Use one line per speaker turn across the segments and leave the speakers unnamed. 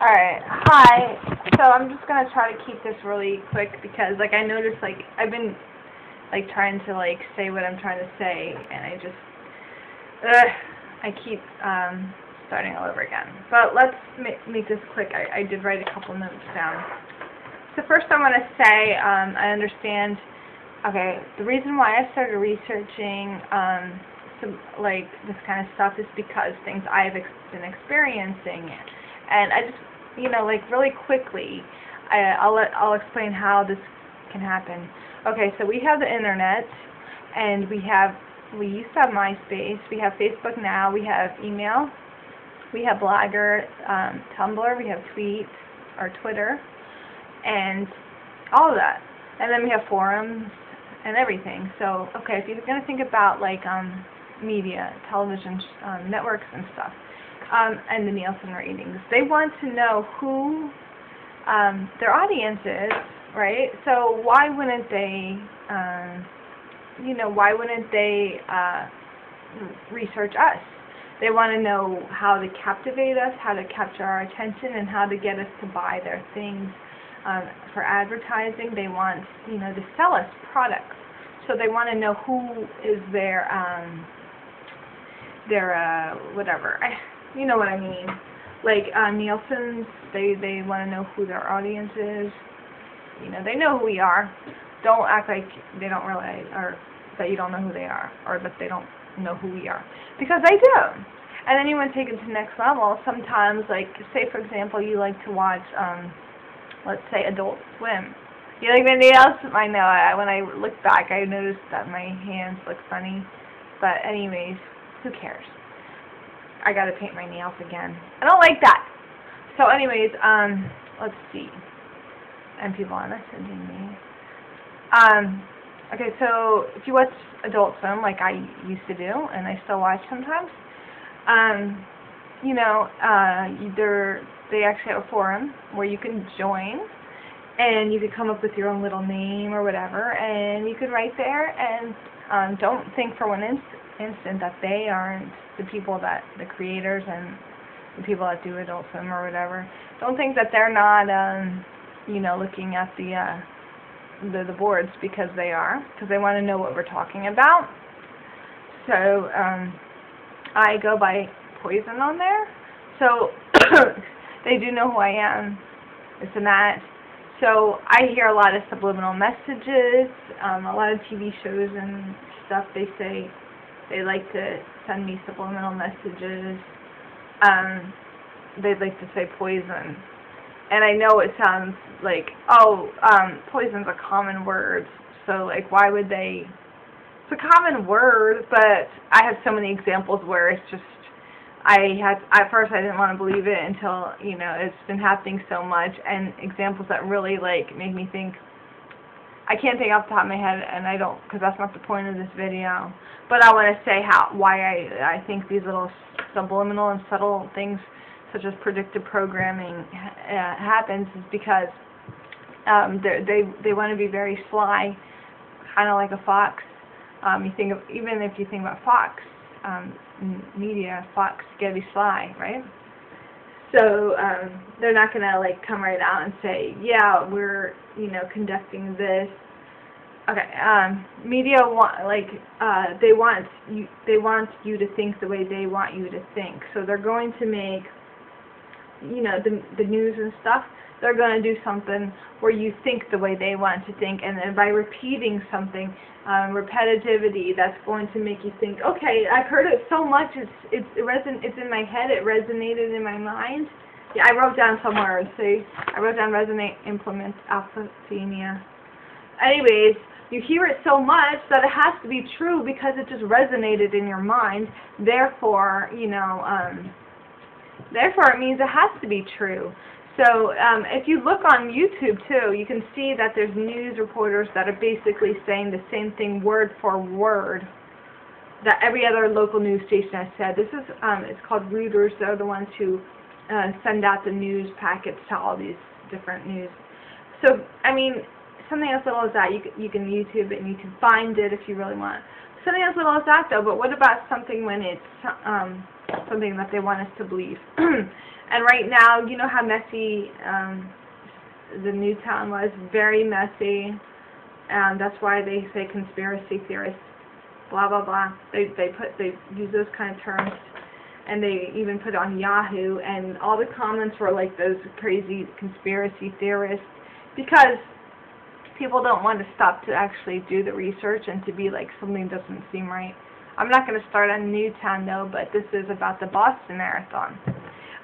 Alright, hi. So I'm just gonna try to keep this really quick because I noticed I've been trying to say what I'm trying to say, and I keep starting all over again. But let's make this quick. I did write a couple notes down. So first I want to say I understand. Okay, the reason why I started researching this kind of stuff is because things I've been experiencing, and I just really quickly I'll explain how this can happen. Okay, so we have the internet, and we used to have MySpace, we have Facebook now, we have email, we have Blogger, Tumblr, we have Tweet or Twitter, and all of that, and then we have forums and everything. So okay, if you're gonna think about media, television networks and stuff, and the Nielsen ratings, they want to know who their audience is, right? So why wouldn't they, research us? They want to know how to captivate us, how to capture our attention, and how to get us to buy their things for advertising. They want, to sell us products. So they want to know who is their whatever. You know what I mean. Nielsen's, they want to know who their audience is. They know who we are. Don't act like they don't realize, or that you don't know who they are, or that they don't know who we are. Because they do. And then you want to take it to the next level. Sometimes, say for example, you like to watch, let's say, Adult Swim. You like anything else? I know, when I look back, I noticed that my hands look funny. But anyways, who cares? I gotta paint my nails again. I don't like that. So anyways, let's see. And people are messaging me. Okay, so if you watch Adult Swim, like I used to do, and I still watch sometimes, they actually have a forum where you can join, and you could come up with your own little name or whatever, and you could write there, and don't think for one instant that they aren't the people, that the creators and the people that do Adult Swim or whatever. Don't think that they're not, looking at the boards, because they are, because they want to know what we're talking about. So I go by Poison on there, so they do know who I am, this and that. So I hear a lot of subliminal messages, a lot of TV shows and stuff. They say they like to send me subliminal messages. They'd like to say poison. And I know it sounds like, poison's a common word, so why would they? It's a common word, but I have so many examples where it's just, at first I didn't want to believe it until, it's been happening so much, and examples that really make me think. I can't think off the top of my head, and I don't, because that's not the point of this video. But I want to say why I think these little subliminal and subtle things, such as predictive programming, happens, is because they want to be very sly, kind of like a fox. Even if you think about fox media, fox gotta be sly, right? So they're not gonna come right out and say, yeah, we're conducting this. Okay, media they want you to think the way they want you to think. So they're going to make the news and stuff. They're going to do something where you think the way they want to think, and then by repeating something, repetitivity, that's going to make you think, okay, I've heard it so much, it's in my head, it resonated in my mind. Yeah, I wrote down somewhere, see, I wrote down resonate, implement, alphathemia. Anyways, you hear it so much that it has to be true because it just resonated in your mind. Therefore, therefore it means it has to be true. So if you look on YouTube too, you can see that there's news reporters that are basically saying the same thing word for word that every other local news station has said. This is it's called Reuters. They're the ones who send out the news packets to all these different news. So I mean, something as little as that, you can YouTube it and you can find it if you really want. Something as little as that though. But what about something when it's something that they want us to believe. And right now, you know how messy the Newtown was, very messy, and that's why they say conspiracy theorists, blah blah blah. They use those kind of terms, and they even put it on Yahoo, and all the comments were like those crazy conspiracy theorists, because people don't want to stop to actually do the research and to be like, something doesn't seem right. I'm not going to start on Newtown though, but this is about the Boston Marathon.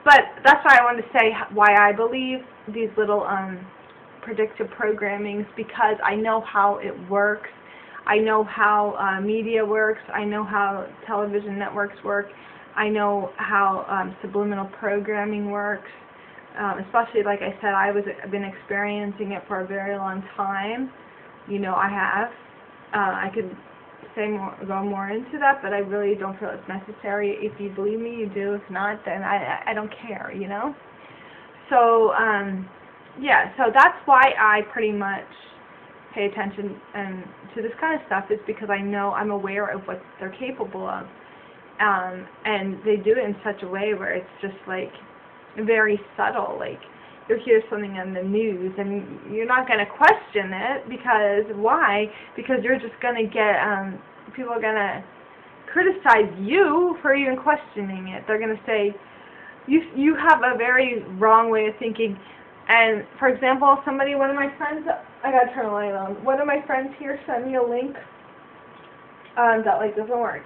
But that's why I wanted to say why I believe these little predictive programmings, because I know how it works. I know how media works. I know how television networks work. I know how subliminal programming works. Especially, like I said, I've been experiencing it for a very long time. You know, I have. I could go more into that, but I really don't feel it's necessary. If you believe me, you do. If not, then I don't care, you know? So, yeah, so that's why I pretty much pay attention to this kind of stuff, is because I know, I'm aware of what they're capable of. And they do it in such a way where it's just like very subtle. Like, you'll hear something on the news and you're not going to question it, because why? Because you're just going to get, people are going to criticize you for even questioning it. They're going to say, you have a very wrong way of thinking. And, for example, one of my friends, I got to turn the light on. One of my friends here sent me a link that, like, doesn't work.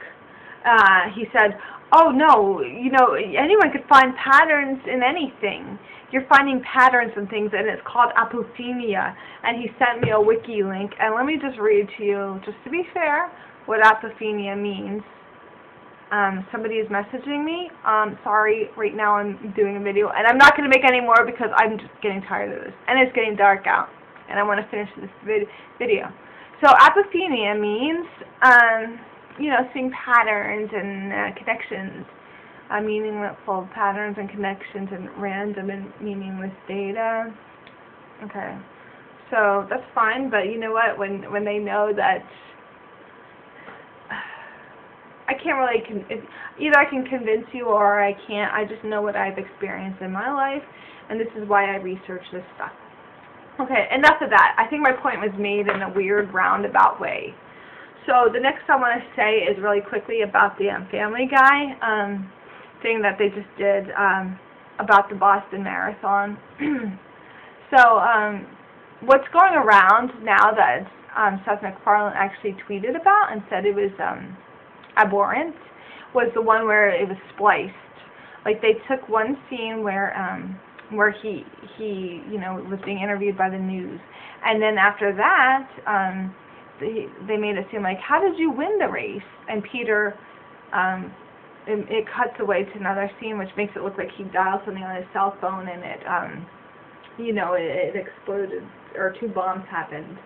He said, oh no, you know, anyone could find patterns in anything. You're finding patterns in things, and it's called apophenia. And he sent me a wiki link, and let me just read to you, just to be fair, what apophenia means. Somebody is messaging me. Sorry, right now I'm doing a video, and I'm not going to make any more because I'm just getting tired of this. And it's getting dark out, and I want to finish this video. So apophenia means, you know, seeing patterns and connections, meaningful patterns and connections, and random and meaningless data. Okay, so that's fine, but you know what? When they know that, I can't really, either I can convince you or I can't. I just know what I've experienced in my life, and this is why I research this stuff. Okay, enough of that. I think my point was made in a weird roundabout way. So the next I want to say is really quickly about the Family Guy thing that they just did about the Boston Marathon. So what's going around now that Seth MacFarlane actually tweeted about and said it was abhorrent, was the one where it was spliced. Like, they took one scene where he you know, was being interviewed by the news, and then after that they made it seem like, how did you win the race? And Peter, it cuts away to another scene, which makes it look like he dialed something on his cell phone, and it, you know, it exploded, or 2 bombs happened.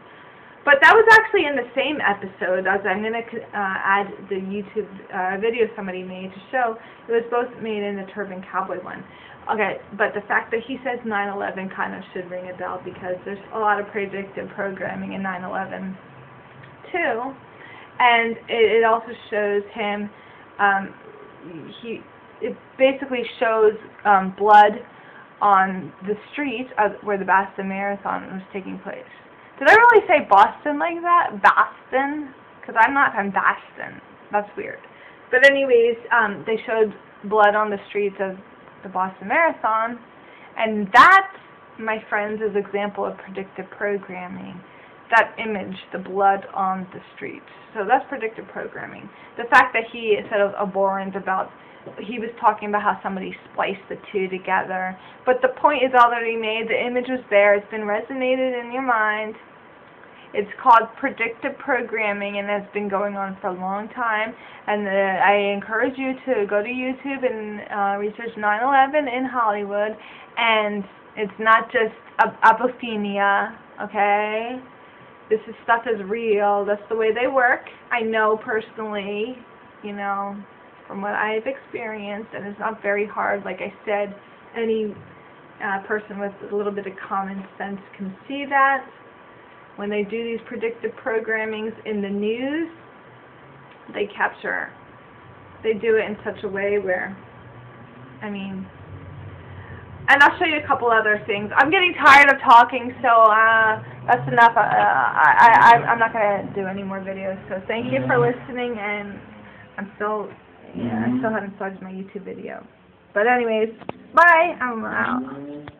But that was actually in the same episode, as I'm going to add the YouTube video somebody made to show. It was both made in the Turban Cowboy one. Okay, but the fact that he says 9/11 kind of should ring a bell, because there's a lot of predictive programming in 9/11 too, and it also shows him. It basically shows blood on the street where the Boston Marathon was taking place. Did I really say Boston like that? Boston? Because I'm not from Boston. That's weird. But anyways, they showed blood on the streets of the Boston Marathon, and that, my friends, is an example of predictive programming. That image, the blood on the streets. So that's predictive programming. The fact that he said it was abhorrent about, he was talking about how somebody spliced the 2 together. But the point is already made. The image was there. It's been resonated in your mind. It's called predictive programming, and it's been going on for a long time. And I encourage you to go to YouTube and research 9/11 in Hollywood. And it's not just apophenia, okay? This stuff is real. That's the way they work. I know personally, you know, from what I've experienced, and it's not very hard. Like I said, any person with a little bit of common sense can see that. When they do these predictive programmings in the news, they do it in such a way where I mean, and I'll show you a couple other things. I'm getting tired of talking, so that's enough. I'm not going to do any more videos. So thank you for listening, and I still haven't started my YouTube video. But anyways, bye. I'm out.